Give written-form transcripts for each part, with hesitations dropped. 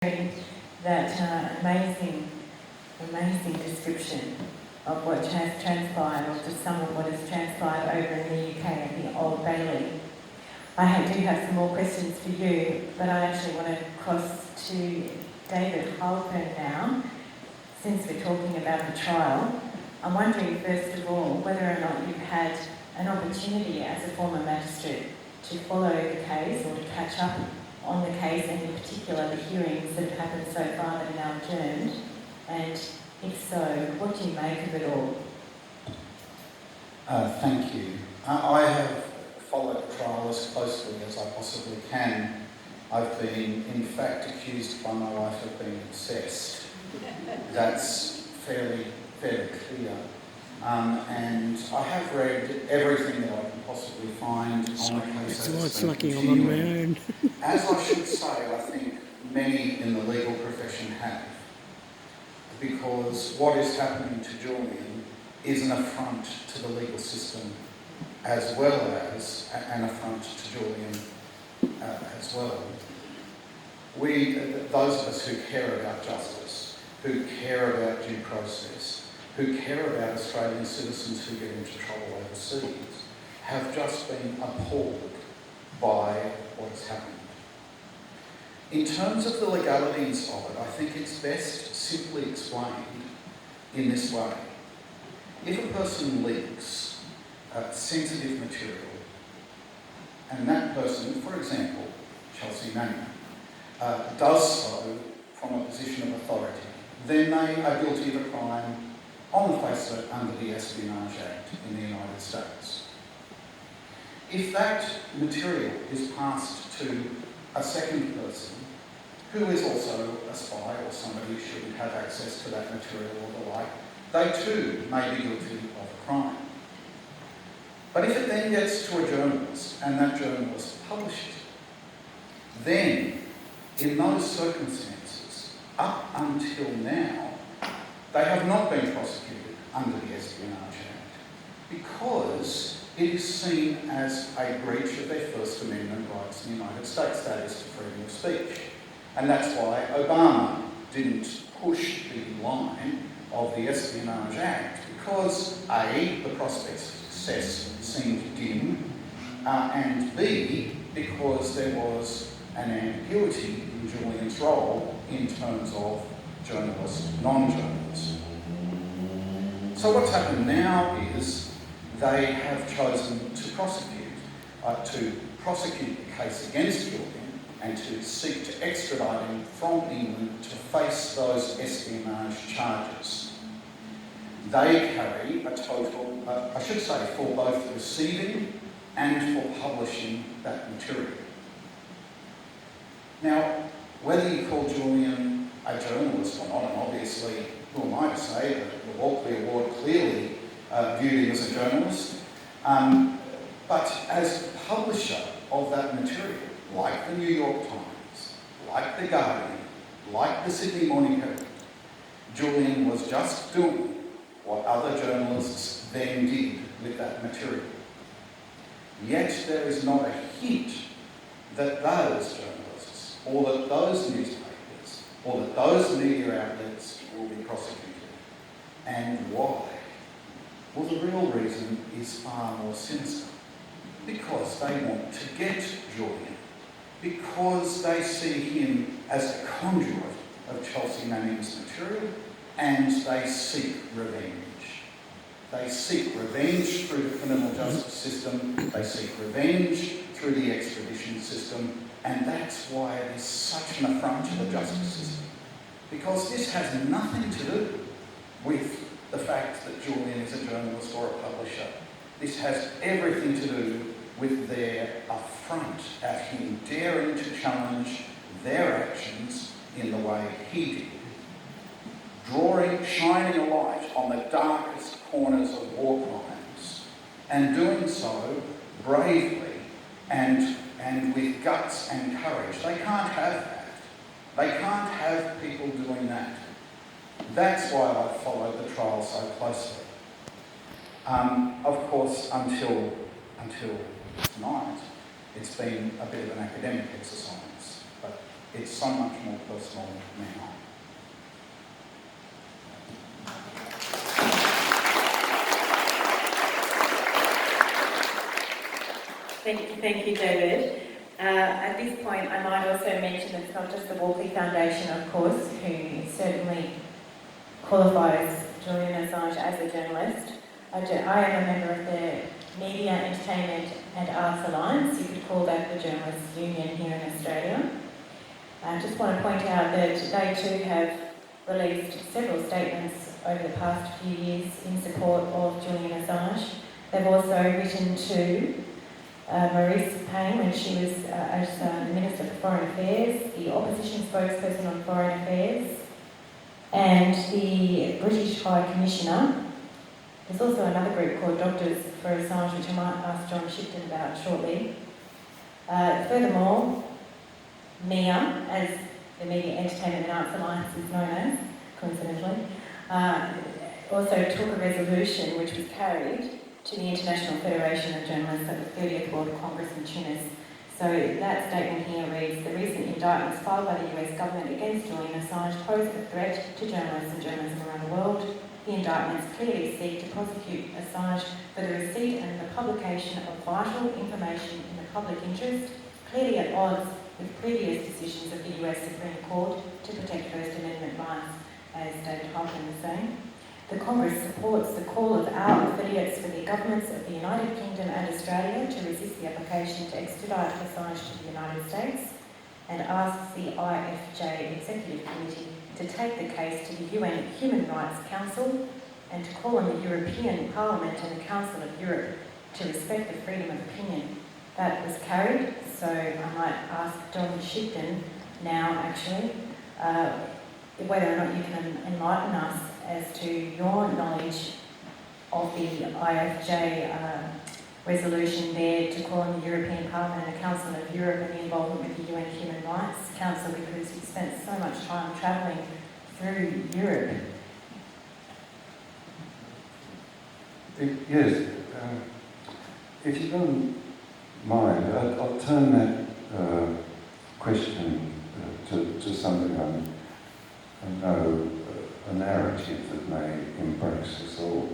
that amazing description of what has transpired, or just some of what has transpired over in the UK at the Old Bailey. I do have some more questions for you, but I actually want to cross to David Halpern now, since we're talking about the trial. I'm wondering, first of all, whether or not you've had an opportunity as a former magistrate to follow the case or to catch up on the case, and in particular the hearings that have happened so far that are now adjourned, and if so, what do you make of it all? Thank you. I have followed the trial as closely as I possibly can. I've been, in fact, accused by my wife of being obsessed. That's fairly clear. And I have read everything that I can possibly find on the case. It's lucky I'm on my own. As I should say, I think many in the legal profession have. Because what is happening to Julian is an affront to the legal system, as well as an affront to Julian as well. Those of us who care about justice, who care about due process, who care about Australian citizens who get into trouble overseas, have just been appalled by what has happened. In terms of the legalities of it, I think it's best simply explained in this way. If a person leaks sensitive material, and that person, for example, Chelsea Manning, does so from a position of authority, then they are guilty of a crime on the face of it under the Espionage Act in the United States. If that material is passed to a second person, who is also a spy or somebody who shouldn't have access to that material or the like, they too may be guilty of a crime. But if it then gets to a journalist and that journalist publishes it, then in those circumstances, up until now, they have not been prosecuted under the Espionage Act because it is seen as a breach of their First Amendment rights in the United States, that is, to freedom of speech. And that's why Obama didn't push the line of the Espionage Act, because A, the prospects of success seemed dim, and B, because there was an ambiguity in Julian's role in terms of journalist, non-journalist. So what's happened now is they have chosen to prosecute the case against Julian and to seek to extradite him from England to face those espionage charges. They carry a total, for both receiving and for publishing that material. Now, whether you call Julian a journalist or not, and obviously, who am I to say that the Walkley Award clearly viewed him as a journalist, but as publisher of that material, like the New York Times, like the Guardian, like the Sydney Morning Herald, Julian was just doing what other journalists then did with that material. Yet there is not a hint that those journalists, or that those newspapers, or that those media outlets will be prosecuted. And why? Well, the real reason is far more sinister. Because they want to get Julian. Because they see him as a conduit of Chelsea Manning's material, and they seek revenge. They seek revenge through the criminal justice system, they seek revenge through the extradition system, and that's why it is such an affront to the justice system. Because this has nothing to do with the fact that Julian is a journalist or a publisher. This has everything to do with their affront at him daring to challenge their actions in the way he did, shining a light on the darkest corners of war crimes, and doing so bravely and with guts and courage. They can't have that. They can't have people doing that. That's why I followed the trial so closely. Of course, until tonight, it's been a bit of an academic exercise, but It's so much more personal now. Thank you, David. At this point, I might also mention that it's not just the Walkley Foundation, of course, who certainly qualifies Julian Assange as a journalist. I am a member of the Media, Entertainment and Arts Alliance. You could call that the Journalists' Union here in Australia. I just want to point out that they too have released several statements over the past few years in support of Julian Assange. They've also written to Maurice Payne when she was as the Minister for Foreign Affairs, the opposition spokesperson on Foreign Affairs, and the British High Commissioner. There's also another group called Doctors for Assange, which I might ask John Shipton about shortly. Furthermore, MIA, as the Media, Entertainment and Arts Alliance is known as, coincidentally, also took a resolution which was carried to the International Federation of Journalists at the 30th World Congress in Tunis. So that statement here reads, the recent indictments filed by the US government against Julian Assange pose a threat to journalists and journalism around the world. The indictments clearly seek to prosecute Assange for the receipt and the publication of vital information in the public interest, clearly at odds with previous decisions of the US Supreme Court to protect First Amendment rights, as David Hoffman was saying. The Congress supports the call of our affiliates for the governments of the United Kingdom and Australia to resist the application to extradite Assange to the United States and asks the IFJ Executive Committee to take the case to the UN Human Rights Council and to call on the European Parliament and the Council of Europe to respect the freedom of opinion. That was carried, so I might ask John Shipton now actually whether or not you can enlighten us as to your knowledge of the IFJ resolution there to call on the European Parliament and the Council of Europe and the involvement with the UN Human Rights Council, because you spent so much time travelling through Europe. Yes, if you don't mind, I'll turn that question to something I know, a narrative that may embrace us all.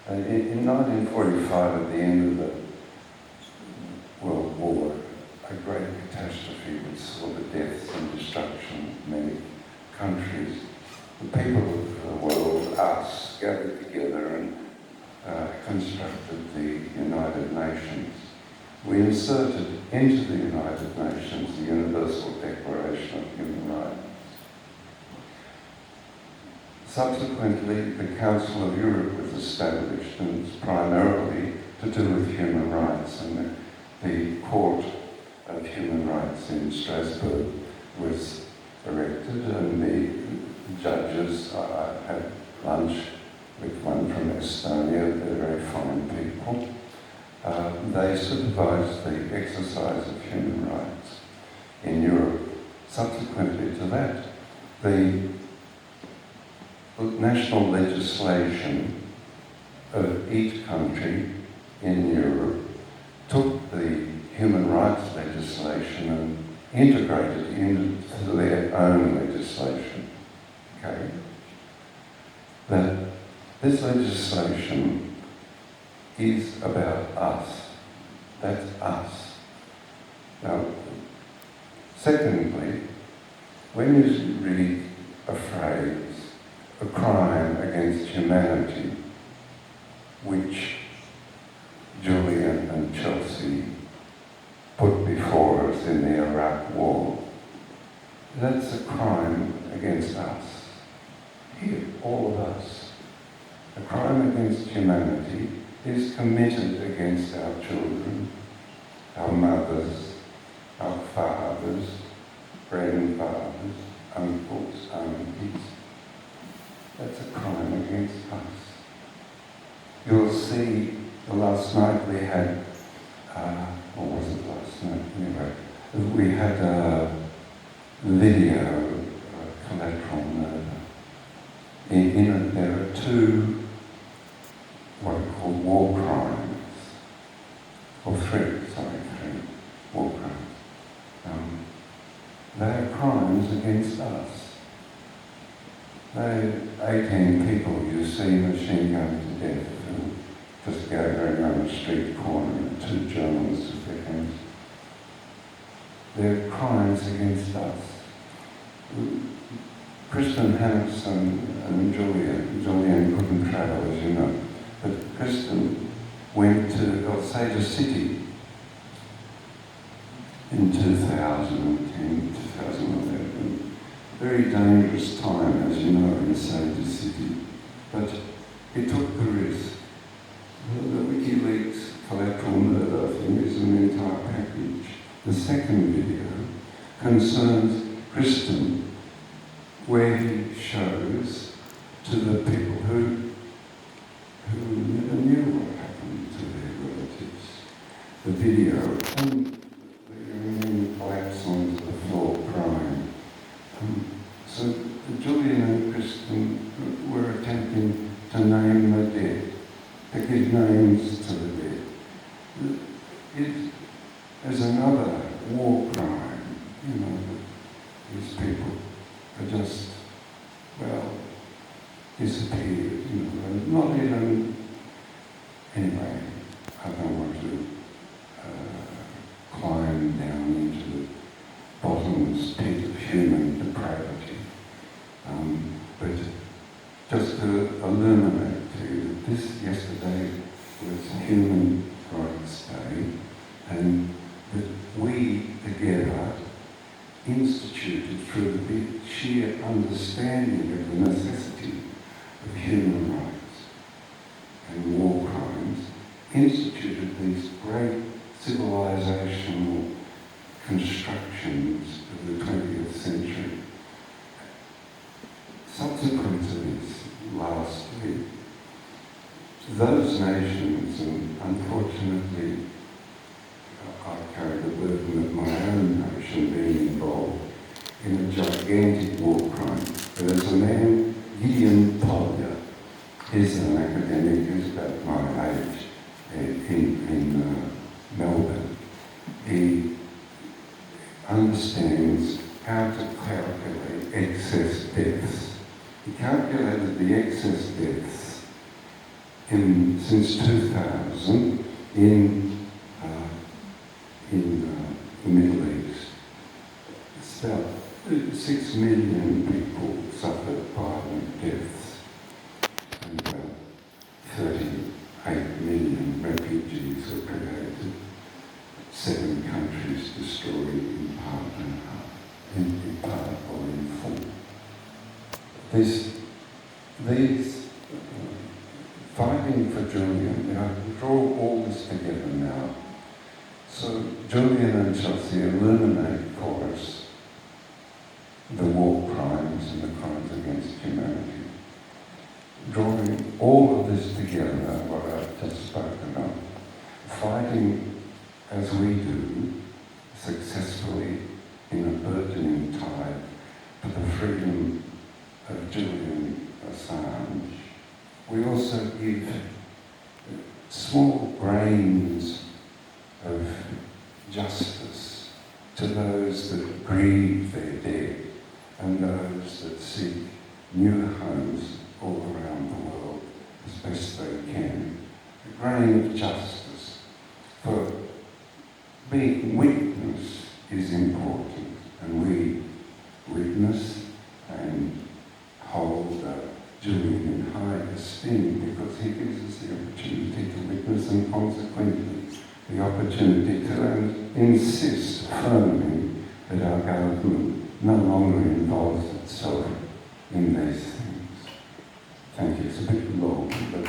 In 1945, at the end of the World War, a great catastrophe which saw the deaths and destruction of many countries. The people of the world, us, gathered together and constructed the United Nations. We inserted into the United Nations the Universal Declaration of Human Rights. Subsequently, the Council of Europe was established, and it's primarily to do with human rights, and the Court of Human Rights in Strasbourg was erected, and the judges, I had lunch with one from Estonia, they're very fine people. They supervised the exercise of human rights in Europe. Subsequently to that, the national legislation of each country in Europe took the human rights legislation and integrated it into their own legislation. Okay? That this legislation is about us. That's us. Now, secondly, when you read a phrase, a crime against humanity, which Julian and Chelsea put before us in the Iraq War, that's a crime against us. Here, all of us. A crime against humanity is committed against our children, our mothers, our fathers, grandfathers, uncles, aunties. That's a crime against us. You'll see, last night we had, or was it last night? Anyway, we had a video, collateral murder. In it there are two, what are called war crimes, or three war crimes. They are crimes They 18 people you see machine gunned to death and just gathering around a street corner and 2 journalists with their hands. They're crimes against us. Kristen Hanson and Julian couldn't travel, as you know, but Kristen went to Osage City in 2010, 2011. Very dangerous time, as you know, in Osage City, but he took the risk. The WikiLeaks collateral murder thing is an entire package. The second video concerns Kristen, where he shows to the people who never knew what happened to their relatives. The video, and the young collapse onto the floor crying. So Julian and Kristen were attempting to name the dead, to give names to the dead. It is another war crime, you know, these people are just, well, disappeared, you know, and not even, anyway, I don't want to climb down into the bottomless pit of human depravity, but just to illuminate to you that this yesterday was Human Rights Day, and that we together instituted through the sheer understanding of the necessity of human rights and war crimes, instituted these great civilizational constructions of the 20th century. Subsequent to this last week, those nations, and unfortunately I carry the burden of my own nation being involved in a gigantic war crime. There's a man, Gideon Polya, he's an academic, he's about my age, in Melbourne. He understands how to calculate excess deaths. He calculated the excess deaths since 2000 in the Middle East. It's about 6 million people suffered violent deaths, and 38 million refugees were created, 7 countries destroyed in part or in full. These fighting for Julian, I draw all this together now. So Julian and Chelsea illuminate for us the war crimes and the crimes against humanity. Drawing all of this together, what I've just spoken of, fighting as we do, successfully in a burgeoning tide for the freedom of Julian Assange. We also give small grains of justice to those that grieve their dead and those that seek new homes all around the world as best they can. A grain of justice, for being witness is important, and we witness and hold Julian in high esteem because he gives us the opportunity to witness and consequently the opportunity to insist firmly that our government no longer involves itself in these things. Thank you. It's a bit long, but